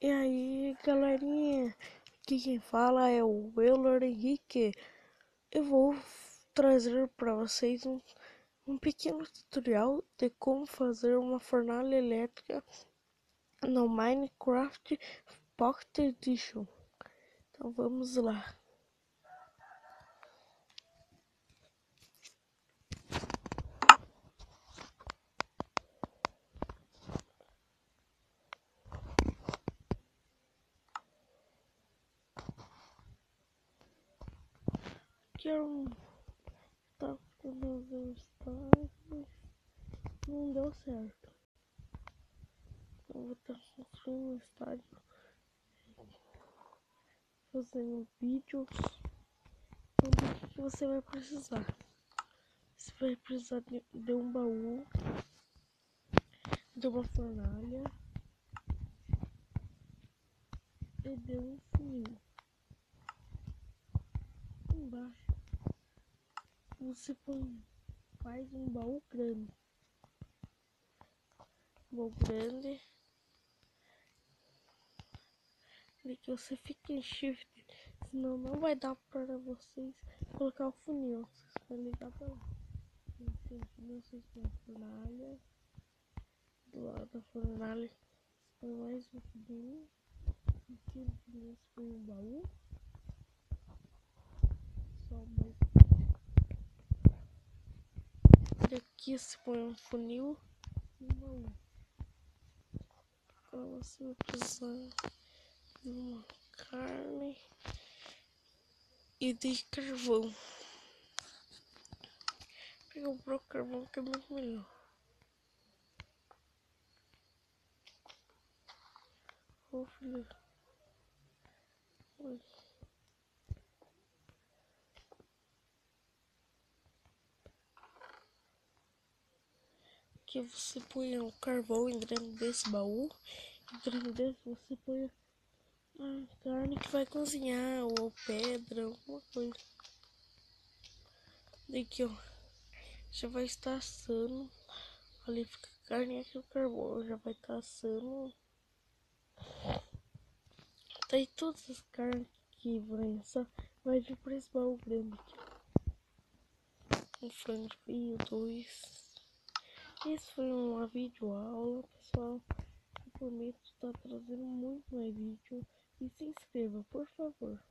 E aí, galerinha, aqui quem fala é o Euler Henrique. Eu vou trazer para vocês um pequeno tutorial de como fazer uma fornalha elétrica no Minecraft Pocket Edition. Então vamos lá. Quero tá fazendo estágio, não deu certo. Eu vou estar construindo um estádio, fazendo vídeos. Então, o que você vai precisar? Você vai precisar de um baú, de uma fornalha e de um funil. Embaixo você faz um baú grande. E que você fica em shift, senão não vai dar para vocês colocar o funil. Vocês vão ligar para lá. Vocês põem a fornalha. Do lado da fornalha põe mais um funil. Em cima do funil você põe um baú. Só mais. Daqui você põe um funil e um baú. Agora você vai precisar de uma carne e de carvão. Pega o próprio carvão que é muito melhor. Ô filho. Oi. Aqui você põe o carvão em dentro desse baú. E dentro desse você põe a carne que vai cozinhar, ou pedra, alguma coisa. Daqui, ó. Já vai estar assando. Ali fica a carne e aqui o carvão. Já vai estar assando. Tá aí todas as carnes que vai vir para esse baú grande aqui. Um frango frio, dois. Esse foi uma videoaula, pessoal. Eu prometo estar trazendo muito mais vídeo. E se inscreva, por favor.